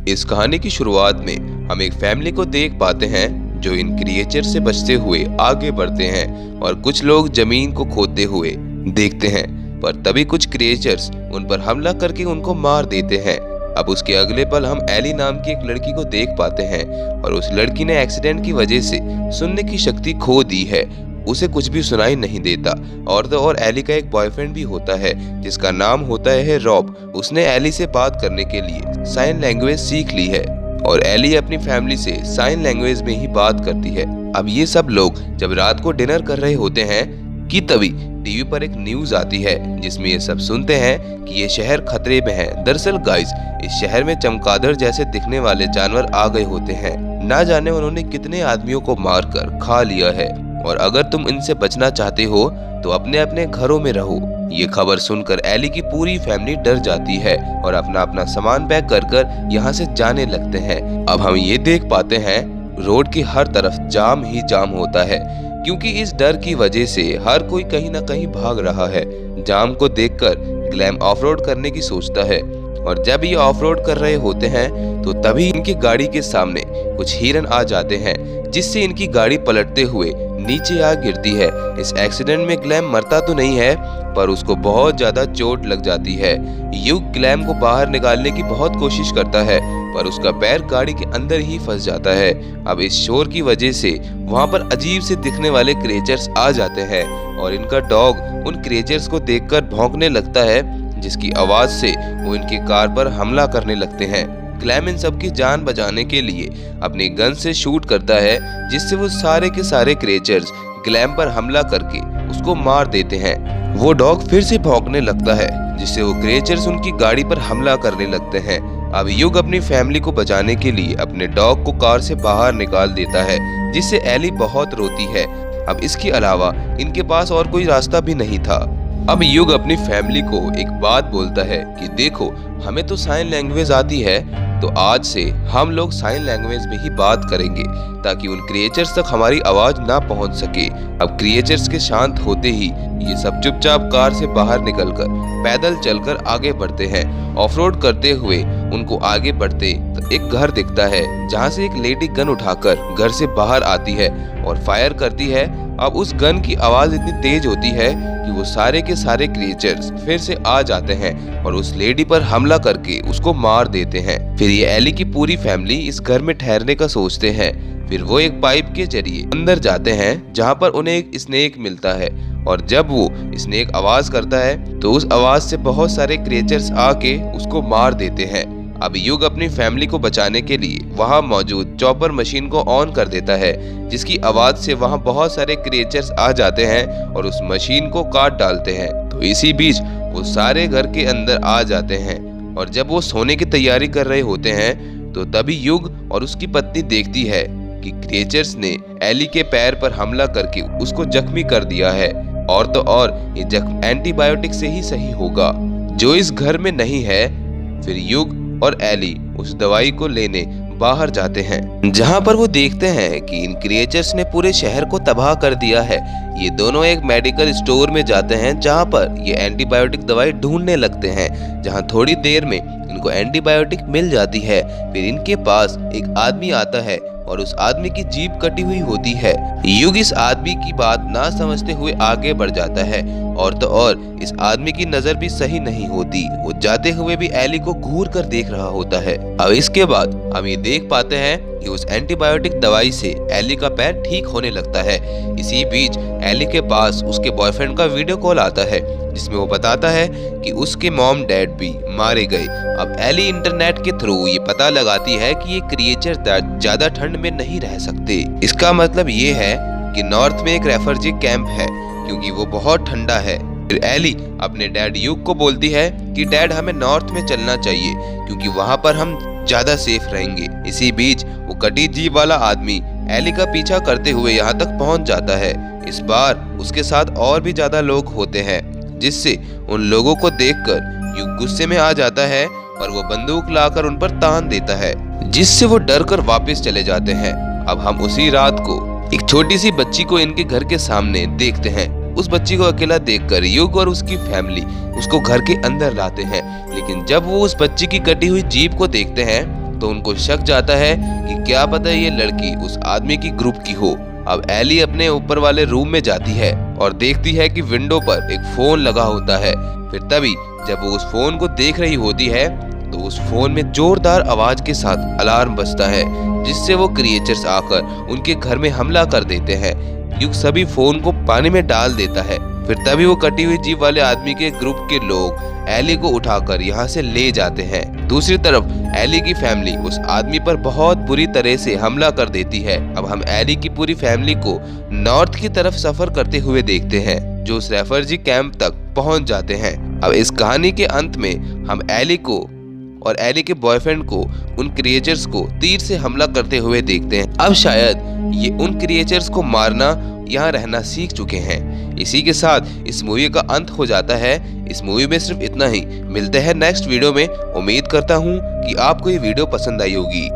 इस कहानी की शुरुआत में हम एक फैमिली को देख पाते हैं जो इन क्रिएचर से बचते हुए आगे बढ़ते हैं और कुछ लोग जमीन को खोदते हुए देखते हैं। पर तभी कुछ क्रिएचर्स उन पर हमला करके उनको मार देते हैं। अब उसके अगले पल हम एली नाम की एक लड़की को देख पाते हैं और उस लड़की ने एक्सीडेंट की वजह से सुनने की शक्ति खो दी है। उसे कुछ भी सुनाई नहीं देता। और तो और एली का एक बॉयफ्रेंड भी होता है जिसका नाम होता है रॉब। उसने एली से बात करने के लिए साइन लैंग्वेज सीख ली है और एली अपनी फैमिली से साइन लैंग्वेज में ही बात करती है। अब ये सब लोग जब रात को डिनर कर रहे होते हैं कि तभी टीवी पर एक न्यूज आती है जिसमें ये सब सुनते हैं कि ये शहर खतरे में है। दरअसल गाइस, इस शहर में चमगादड़ जैसे दिखने वाले जानवर आ गए होते हैं। ना जाने उन्होंने कितने आदमियों को मारकर खा लिया है और अगर तुम इनसे बचना चाहते हो तो अपने अपने घरों में रहो। ये खबर सुनकर एली की पूरी फैमिली डर जाती है और अपना अपना सामान पैक कर यहाँ से जाने लगते हैं। अब हम ये देख पाते हैं रोड की हर तरफ जाम ही जाम होता है क्योंकि इस डर की वजह से हर कोई कहीं ना कहीं भाग रहा है। जाम को देखकर ग्लैम ऑफ-रोड करने की सोचता है और जब ये ऑफ-रोड कर रहे होते हैं तो तभी इनकी गाड़ी के सामने कुछ हिरन आ जाते हैं जिससे इनकी गाड़ी पलटते हुए नीचे आ गिरती है। इस एक्सीडेंट में ग्लैम मरता तो नहीं है पर उसको बहुत ज्यादा चोट लग जाती है। युग ग्लैम को बाहर निकालने की बहुत कोशिश करता है पर उसका पैर गाड़ी के अंदर ही फंस जाता है। अब इस शोर की वजह से वहां पर अजीब से दिखने वाले क्रिएचर्स आ जाते हैं और इनका डॉग उन क्रिएचर्स को देखकर भौंकने लगता है जिसकी आवाज से वो इनकी कार पर हमला करने लगते हैं। ग्लैम इन सबकी जान बचाने के लिए अपनी गन से शूट करता है जिससे वो सारे के सारे क्रिएचर्स ग्लैम पर हमला करके उसको मार देते हैं। वो डॉग फिर से भौंकने लगता है जिससे वो क्रिएचर्स उनकी गाड़ी पर हमला करने लगते हैं। अब युग अपनी फैमिली को बचाने के लिए अपने डॉग को कार से बाहर निकाल देता है जिससे एली बहुत रोती है। अब इसके अलावा इनके पास और कोई रास्ता भी नहीं था। अब युग अपनी फैमिली को एक बात बोलता है कि देखो, हमें तो साइन लैंग्वेज आती है तो आज से हम लोग साइन लैंग्वेज में ही बात करेंगे ताकि उन क्रिएचर्स तक हमारी आवाज ना पहुंच सके। अब क्रिएचर्स के शांत होते ही ये सब चुपचाप कार से बाहर निकलकर पैदल चलकर आगे बढ़ते हैं। ऑफ-रोड करते हुए उनको आगे बढ़ते तो एक घर दिखता है जहां से एक लेडी गन उठाकर घर से बाहर आती है और फायर करती है। अब उस गन की आवाज इतनी तेज होती है कि वो सारे के सारे क्रिएचर्स फिर से आ जाते हैं और उस लेडी पर हमला करके उसको मार देते हैं। फिर ये एली की पूरी फैमिली इस घर में ठहरने का सोचते हैं। फिर वो एक पाइप के जरिए अंदर जाते हैं जहाँ पर उन्हें एक स्नेक मिलता है और जब वो स्नेक आवाज करता है तो उस आवाज से बहुत सारे क्रिएचर्स आके उसको मार देते हैं। अब युग अपनी फैमिली को बचाने के लिए वहां मौजूद चॉपर मशीन को ऑन कर देता है जिसकी आवाज से वहां बहुत सारे क्रिएचर्स आ जाते हैं और उस मशीन को काट डालते हैं। तो इसी बीच वो सारे घर के अंदर आ जाते हैं और जब वो सोने की तैयारी कर रहे होते हैं तो तभी युग और उसकी पत्नी देखती है कि क्रिएचर्स ने एली के पैर पर हमला करके उसको जख्मी कर दिया है और तो और ये जख्म एंटीबायोटिक से ही सही होगा जो इस घर में नहीं है। फिर युग और एली उस दवाई को लेने बाहर जाते हैं जहां पर वो देखते हैं कि इन क्रिएचर्स ने पूरे शहर को तबाह कर दिया है। ये दोनों एक मेडिकल स्टोर में जाते हैं जहां पर ये एंटीबायोटिक दवाई ढूंढने लगते हैं जहां थोड़ी देर में इनको एंटीबायोटिक मिल जाती है। फिर इनके पास एक आदमी आता है और उस आदमी की जीभ कटी हुई होती है। युग इस आदमी की बात ना समझते हुए आगे बढ़ जाता है और तो और इस आदमी की नजर भी सही नहीं होती। वो जाते हुए भी एली को घूर कर देख रहा होता है। अब इसके बाद हम ये देख पाते हैं कि उस एंटीबायोटिक दवाई से एली का पैर ठीक होने लगता है। इसी बीच एली के पास उसके बॉयफ्रेंड का वीडियो कॉल आता है जिसमें वो बताता है कि उसके मॉम डैड भी मारे गए। अब एली इंटरनेट के थ्रू ये पता लगाती है कि ये क्रिएचर ज्यादा ठंड में नहीं रह सकते। इसका मतलब ये है कि नॉर्थ में एक रेफ्यूजी कैंप है क्योंकि वो बहुत ठंडा है। फिर एली अपने डैड युग को बोलती है कि डैड, हमें नॉर्थ में चलना चाहिए क्योंकि वहां पर हम ज्यादा सेफ रहेंगे। इसी बीच वो कटी जीभ वाला आदमी एली का पीछा करते हुए यहाँ तक पहुँच जाता है। इस बार उसके साथ और भी ज्यादा लोग होते हैं जिससे उन लोगों को देखकर युग गुस्से में आ जाता है और वो बंदूक लाकर उन पर तान देता है जिससे वो डर कर वापस चले जाते हैं। अब हम उसी रात को एक छोटी सी बच्ची को इनके घर के सामने देखते हैं। उस बच्ची को अकेला देखकर युग और उसकी फैमिली उसको घर के अंदर लाते हैं, लेकिन जब वो उस बच्ची की कटी हुई जीभ को देखते हैं तो उनको शक जाता है कि क्या पता ये लड़की उस आदमी की ग्रुप की हो। अब एली अपने ऊपर वाले रूम में जाती है और देखती है कि विंडो पर एक फोन लगा होता है। फिर तभी जब वो उस फोन को देख रही होती है तो उस फोन में जोरदार आवाज के साथ अलार्म बजता है, जिससे वो क्रिएचर्स आकर उनके घर में हमला कर देते हैं। यूक सभी फोन को पानी में डाल देता है। फिर तभी वो कटी हुई जीभ वाले आदमी के ग्रुप के लोग एली को उठाकर यहाँ से ले जाते हैं। दूसरी तरफ एली की फैमिली उस आदमी पर बहुत बुरी तरह से हमला कर देती है। अब हम एली की पूरी फैमिली को नॉर्थ की तरफ सफर करते हुए देखते हैं, जो उस रेफर्जी कैंप तक पहुंच जाते हैं। अब इस कहानी के अंत में हम एली को और एली के बॉयफ्रेंड को उन क्रिएचर्स को तीर से हमला करते हुए देखते हैं। अब शायद ये उन क्रिएचर्स को मारना यहाँ रहना सीख चुके हैं। इसी के साथ इस मूवी का अंत हो जाता है। इस मूवी में सिर्फ इतना ही। मिलते हैं नेक्स्ट वीडियो में। उम्मीद करता हूँ कि आपको ये वीडियो पसंद आई होगी।